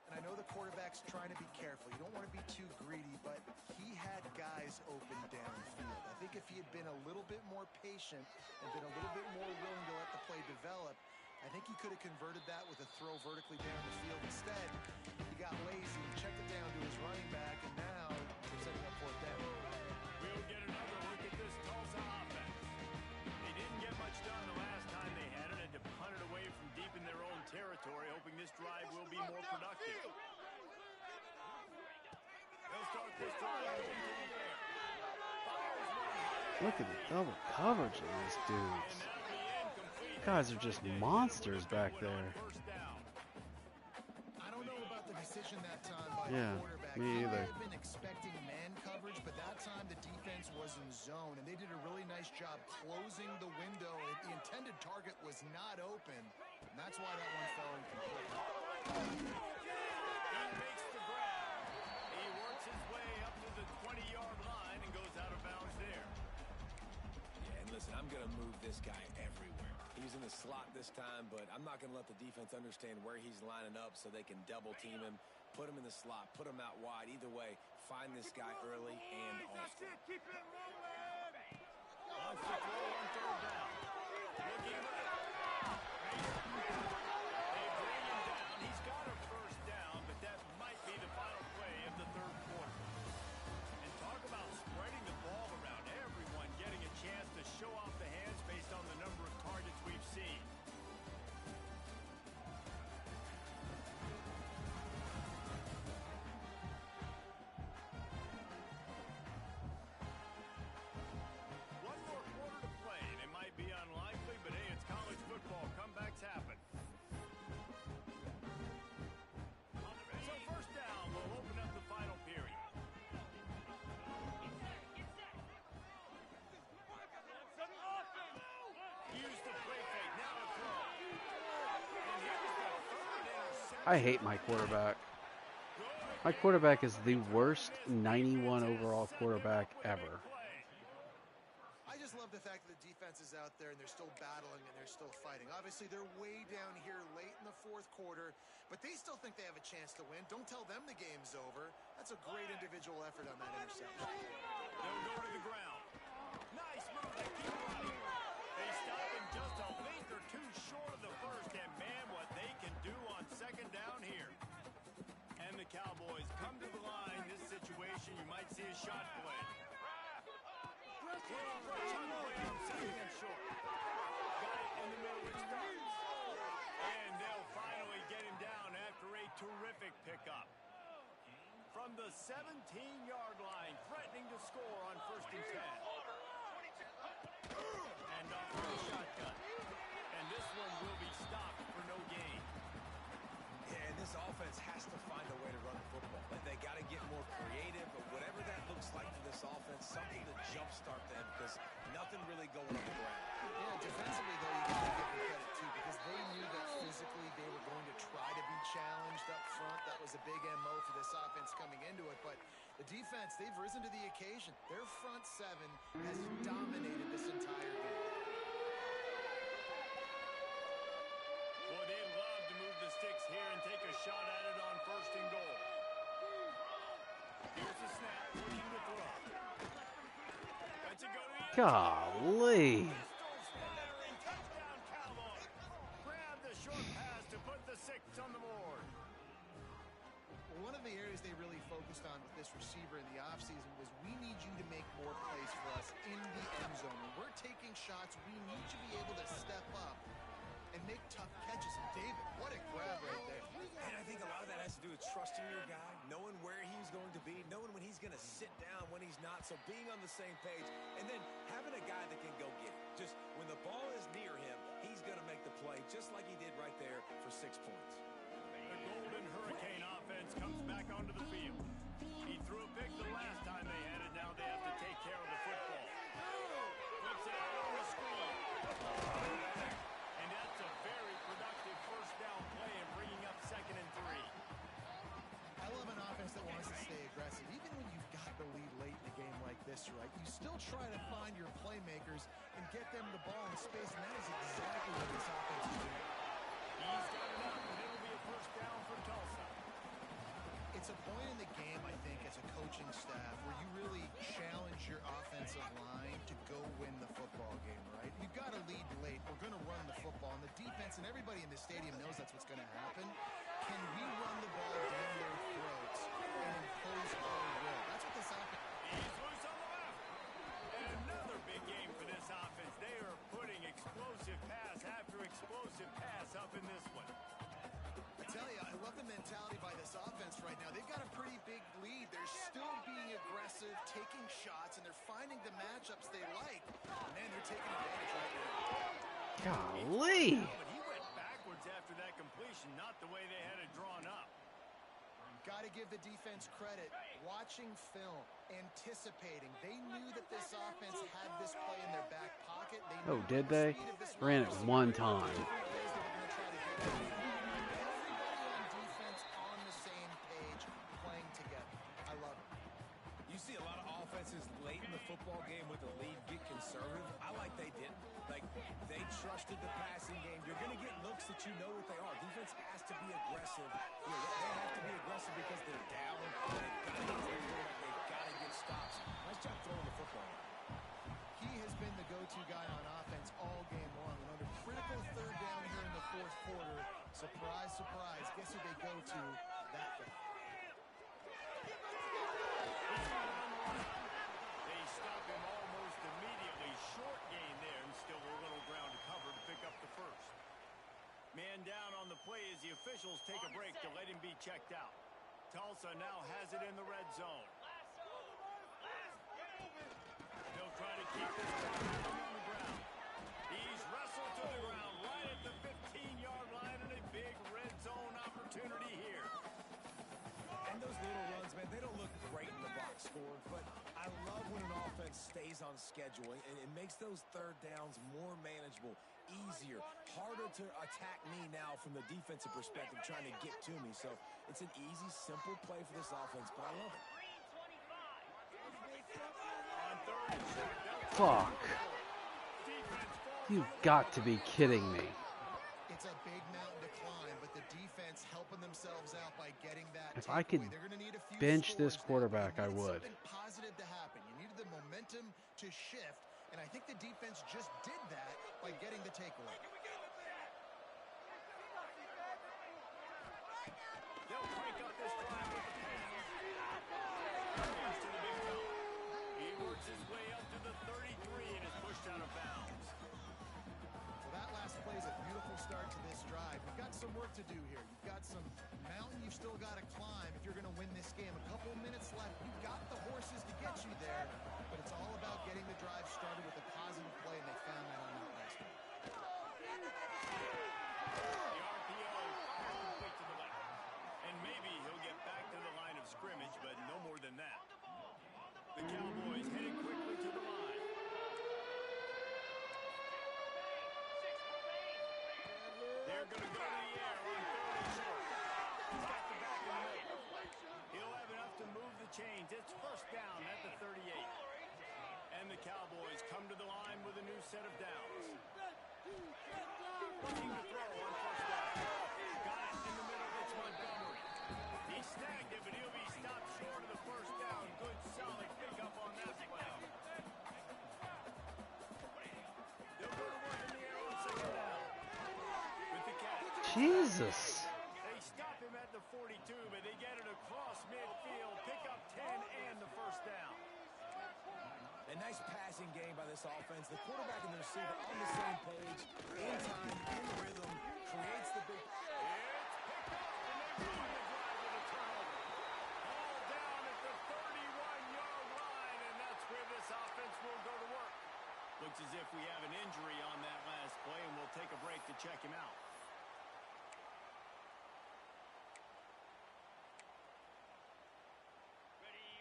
And I know the quarterback's trying to be careful. You don't want to be too greedy, but he had guys open downfield. I think if he had been a little bit more patient and been a little bit more willing to let the play develop, I think he could have converted that with a throw vertically down the field. Instead, he got lazy and checked it down to his running back, and now they're setting up fourth down. We'll get another look at this Tulsa offense. They didn't get much done the last time they had it, had to punt it away from deep in their own territory, hoping this drive will be more productive. They'll start this drive into the air. Fires one high. Look at the double coverage of these dudes. And that'll be incomplete. Guys are just monsters back there. First down. I don't know about the decision that time by Yeah, the quarterback. me He either. may have been expecting man coverage, but that time the defense was in zone, and they did a really nice job closing the window. The intended target was not open, and that's why that one fell incomplete. He makes the grab. He this guy everywhere. He's in the slot this time, but I'm not going to let the defense understand where he's lining up so they can double team him, put him in the slot, put him out wide. Either way, find this guy early and often. Keep it rolling. Wants to throw on third down. Looking right. They bring him down. He's got a first down, but that might be the final play of the third quarter. And talk about spreading the ball around. Everyone getting a chance to show off the hands based on the number of targets we've seen. One more quarter to play, and it might be unlikely, but hey, it's college football. Comebacks happen. So first down will open up the final period. Use the play fake, now a throw. And here's the third interception. I hate my quarterback. My quarterback is the worst 91 overall quarterback ever. I just love the fact that the defense is out there and they're still battling and they're still fighting. Obviously, they're way down here late in the fourth quarter, but they still think they have a chance to win. Don't tell them the game's over. That's a great individual effort on that interception. They'll go to the ground. Nice move to keep running. They stop him just a length or two short of the first, and man, what they can do on second down here. And the Cowboys come to the line. This situation, you might see a shot play. Little rush on the way on second and short. Got it in the middle, it starts. And they'll finally get him down after a terrific pickup. From the 17-yard line, threatening to score on first and 10. And off with a shotgun. And this one will be stopped for no gain. Yeah, and this offense has to find a way to run the football. Like, they got to get more creative, but whatever that looks like for this offense, something to jumpstart them because nothing really going on the ground. Yeah, defensively, though, you got to give them credit, too, because they knew that physically they were going to try to be challenged up front. That was a big MO for this offense coming into it, but the defense, they've risen to the occasion. Their front seven has dominated this entire game. Boy, they'd love to move the sticks here and take a shot at it on first and goal. Here's the snap, looking to throw. That's a go to the end. Golly. Pistols firing, touchdown Cowboys. Grab the short pass to put the 6 on the board. One of the areas they really focused on with this receiver in the offseason was we need you to make more plays for us in the end zone. When we're taking shots, we need you to be able to step up and make tough catches. And David, what a grab right there. And I think a lot of that has to do with trusting your guy, knowing where he's going to be, knowing when he's going to sit down, when he's not, so being on the same page, and then having a guy that can go get it. Just when the ball is near him, he's going to make the play, just like he did right there for 6 points. The Golden Hurricane offense comes back onto the field. He threw a pick the last time they had it. Now they have to take care of the football. Flips it out on the screen. And that's a very productive first down play and bringing up 2nd and 3. I love an offense that wants to stay aggressive. Even when you've got the lead late in a game like this, right, you still try to find your playmakers and get them the ball in space, and that is exactly what this offense is doing. He's got it up, and it'll be a first down for Tulsa. It's a point in the game, I think, as a coaching staff where you really challenge your offensive line to go win the football game, right? You've got to lead late. We're going to run the football, and the defense and everybody in the stadium knows that's what's going to happen. Can we run the ball down their throats and impose our will? That's what this offense... He's loose on the left. And another big game for this offense. They are putting explosive pass after explosive pass up in this one. I tell you, I love the mentality by this offense right now. They've got a pretty big lead. They're still being aggressive, taking shots, and they're finding the matchups they like. Man, they're taking advantage right now. Golly. But he went backwards after that completion, not the way they had it drawn up. Got to give the defense credit. Watching film, anticipating. They knew that this offense had this play in their back pocket. Oh, did they? Ran it one time. On the same page, playing together. I love it. You see a lot of offense offenses late in the football game with the lead get conservative. I like they didn't. Like, they trusted the passing game. You're going to get looks that you know what they are. Defense has to be aggressive. You know, they have to be aggressive because they're down. They've got to get stops. Nice job throwing the football. He has been the go-to guy on offense all game long. And under critical third down here in the fourth quarter, surprise, surprise, guess who they go to? That guy. They stop him almost immediately. Short gain there, and still a little ground to cover to pick up the first. Man down on the play as the officials take a break to let him be checked out. Tulsa now has it in the red zone. They'll try to keep this guy on the ground. He's wrestled to the ground right at the 15-yard line, and a big red zone opportunity here. And those little runs, man, they don't look great in the box score, but I love when an offense stays on schedule, and it makes those third downs more manageable, easier, harder to attack me now from the defensive perspective, trying to get to me. So it's an easy, simple play for this offense, but I love it. Fuck. You've got to be kidding me. It's a big mountain to climb, but the defense helping themselves out by getting that. If I could bench this quarterback, I would. Something positive to happen. You needed the momentum to shift, and I think the defense just did that by getting the takeaway. They'll crank up this drive with the pass. Here's to the big fella. He works his way up to the 33 and is pushed out of bounds. Well, that last play is a beautiful start to this drive. You've got some work to do here. You've got some mountain you've still got to climb if you're going to win this game. A couple minutes left. You've got the horses to get you there, but it's all about getting the drive started with a positive play, and they found that on that last one. The RPO fires complete to the left. And maybe he'll get back to the line of scrimmage, but no more than that. The Cowboys headed quickly to the line. They're going to go to the air on third and short. He's got the back in the middle. He'll have enough to move the chains. It's first down at the 38. And the Cowboys come to the line with a new set of downs. Looking to throw on first down. Got it in the middle. It's Montgomery. He snagged it, but he'll be stopped short of the first down. Good, solid pickup on that play. They'll go to work in the air on second down. With the catch. Jesus. They stop him at the 42, but they get it across midfield. Pick up 10 and the first down. A nice passing game by this offense. The quarterback and the receiver on the same page, in time, in rhythm, creates the big... It's picked up, and they ruin the drive with a turnover. All down at the 31-yard line, and that's where this offense will go to work. Looks as if we have an injury on that last play, and we'll take a break to check him out.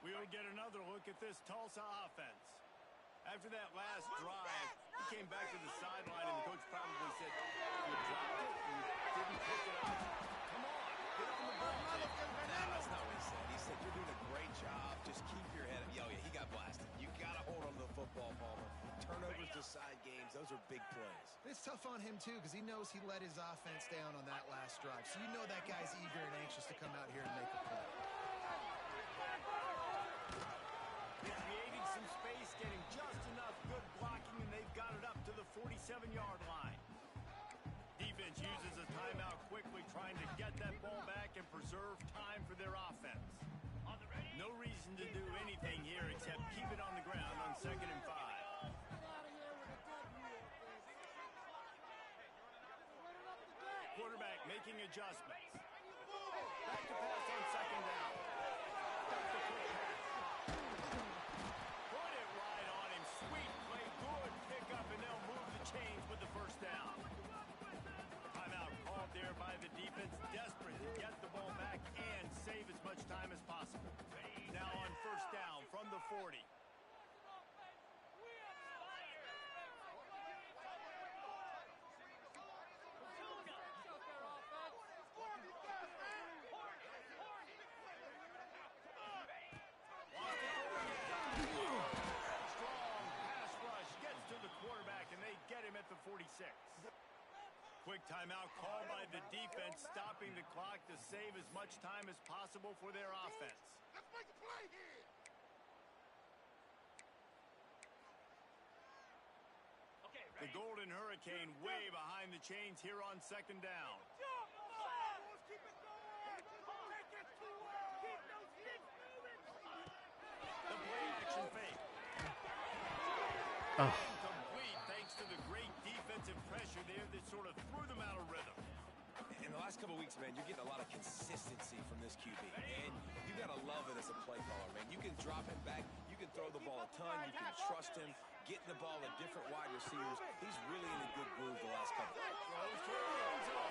We'll get another look at this Tulsa offense. After that last drive, he came back to the sideline, and the coach probably said, "You dropped it, you didn't pick it up. Come on, get on the ball." No, that's not what he said. He said, "You're doing a great job. Just keep your head up." Yo, yeah, he got blasted. You got to hold on to the football, Palmer. Turnovers decide games. Those are big plays. It's tough on him, too, because he knows he let his offense down on that last drive. So you know that guy's eager and anxious to come out here and make a play. They're creating some space, getting just enough good blocking, and they've got it up to the 47-yard line. Defense uses a timeout quickly, trying to get that ball back and preserve time for their offense. No reason to do anything here except keep it on the ground on 2nd and 5. Quarterback making adjustments. Back to pass on 2nd down. Back to quick pass. Put it right on him. Sweet play. Good pickup, and they'll move the chains with the first down. Timeout called there by the defense. Desperate to get the ball back and save as much time as possible. Now on first down from the 40. Quick timeout called by the defense, stopping the clock to save as much time as possible for their offense. Let's make a play here. Okay, The Golden Hurricane way behind the chains here on second down. Keep it going. Take it to work. Keep those sticks moving. The play action fake. Oh. Incomplete thanks to the great defensive pressure there that sort of threw them out of rhythm. In the last couple of weeks, man, you're getting a lot of consistency from this QB. And you got to love it as a play caller, man. You can drop him back. You can throw the ball a ton. You can trust him. Getting the ball at different wide receivers. He's really in a good groove the last couple. Throws to the end zone.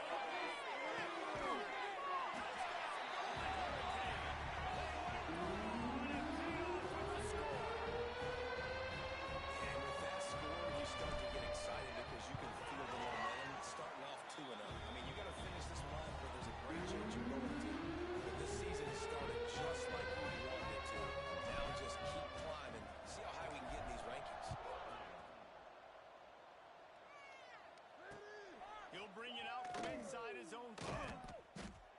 And with that score, you start to get excited because you can feel the momentum starting off 2-0. I mean, you got to finish this month where there's a great chance you're going to. But this season has started just like you wanted it to. Now just keep climbing. See how high we can get in these rankings. He'll bring it out from inside his own 10.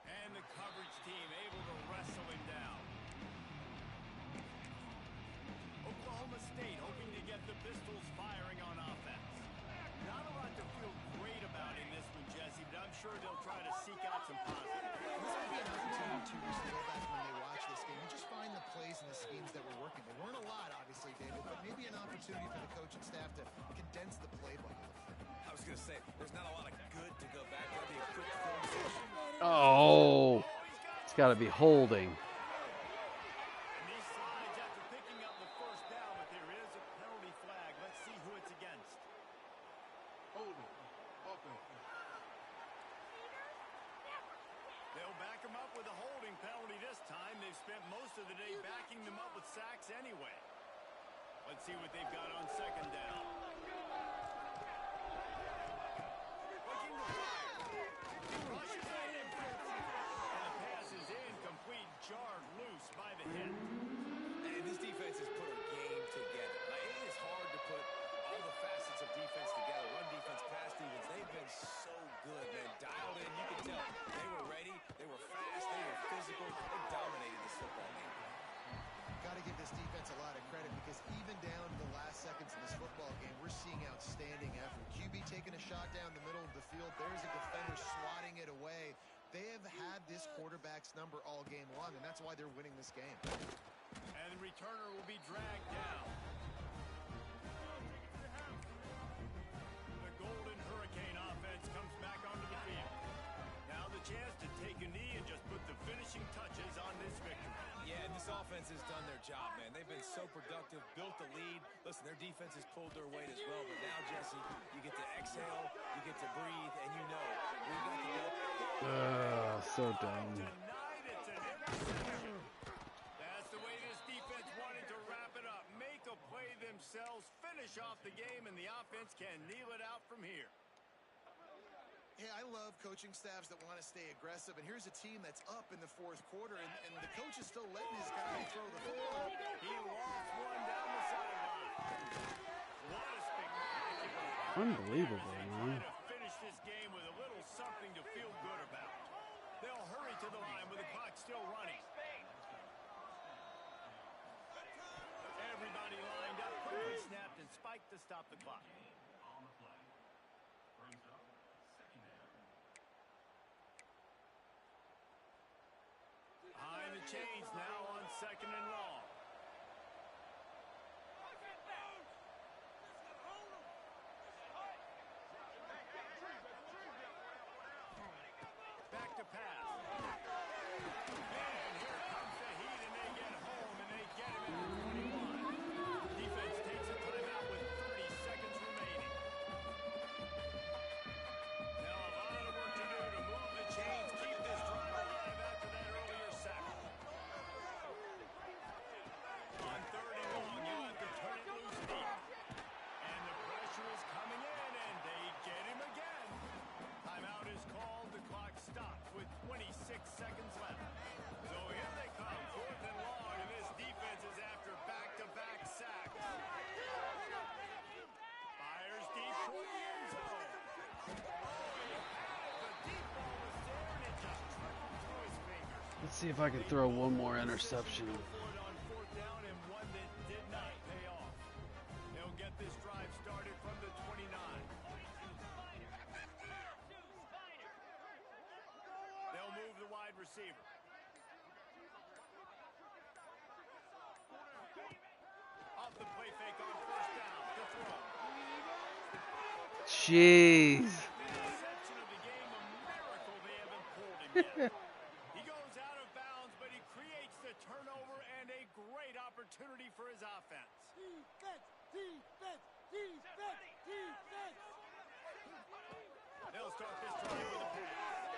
And the coverage team able to wrestle him down. Oklahoma State hoping to get the Pistols firing on offense. Not a lot to feel great about in this one, Jesse, but I'm sure they'll try to seek out some positives. This would be an opportunity to just go back when they watch this game and just find the plays and the schemes that were working. There weren't a lot, obviously, David, but maybe an opportunity for the coaching staff to condense the playbook a little bit. I was going to say, there's not a lot of good to go back. That'll be a quick film session. Oh. It's got to be holding. And he slides after picking up the first down, but there is a penalty flag. Let's see who it's against. They'll back him up with a holding penalty this time. They've spent most of the day backing them up with sacks anyway. Let's see what they've got on second down. Looking to fire. Rushes in and breaks it. And the pass is incomplete, jarred loose by the hit. And this defense has put a game together. Like, it is hard to put all the facets of defense together. Run defense, pass defense. They've been so good, man. Dialed in. You can tell they were ready. They were fast. They were physical. They dominated this football game. Got to give this defense a lot of credit because even down to the last seconds in this football game, we're seeing outstanding effort. QB taking a shot down the middle of the field. There's a defender swatting it away. They have had this quarterback's number all game long, and that's why they're winning this game. And the returner will be dragged down. The Golden Hurricane offense comes back onto the field. Now the chance to take a knee and just put the finishing touches on this victory. Yeah, this offense has done their job, man. They've been so productive, built the lead. Listen, their defense has pulled their weight as well. But now, Jesse, you get to exhale, you get to breathe, and you know we got to go. So dumb. Tonight it's an interception. That's the way this defense wanted to wrap it up. Make a play themselves, finish off the game, and the offense can kneel it out from here. Hey, I love coaching staffs that want to stay aggressive, and here's a team that's up in the fourth quarter, and the coach is still letting his guy throw the football. He lost one down the sideline. What a spectacular. Unbelievable, man. To finish this game with a little something to feel good about. They'll hurry to the line with the clock still running. Everybody lined up, quickly snapped and spiked to stop the clock. Behind the chains now on second and long. Back to pass. And here comes the heat, and they get home, and they get him at the 21. Defense takes a timeout with 30 seconds remaining. Now a lot of work to do to move the chains, keep this drive alive after that earlier sack. See if I can throw one more interception. On fourth down and one that did not pay off. They'll get this drive started from the 29. They'll move the wide receiver. Off the play fake on first down. The throw. Jeez. Interception of the game, a miracle they haven't pulled him yet. He goes out of bounds, but he creates the turnover and a great opportunity for his offense. Defense, defense, defense, defense. They'll start this drive with a pass.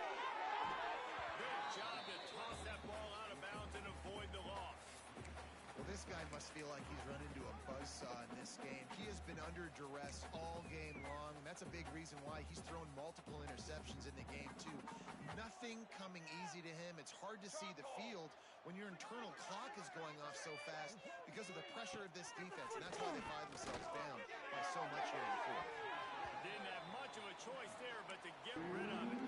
Good job to toss that ball out of bounds and avoid the loss. Well, this guy must feel like he's run into a buzzsaw in this game. He has been under duress all game long, and that's a big reason why he's thrown multiple interceptions in the game, too. Nothing coming easy to him. It's hard to see the field when your internal clock is going off so fast because of the pressure of this defense, and that's why they find themselves down by so much here in the fourth. Didn't have much of a choice there, but to get rid of it.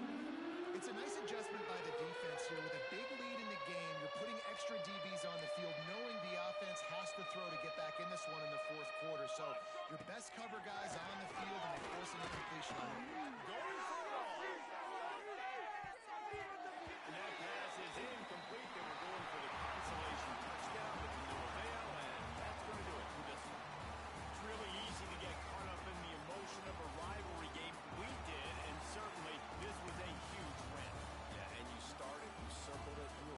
It's a nice adjustment by the defense here. With a big lead in the game, you're putting extra DBs on the field, knowing the offense has to throw to get back in this one in the fourth quarter. So your best cover guys on the field, and they force an incompletion on it.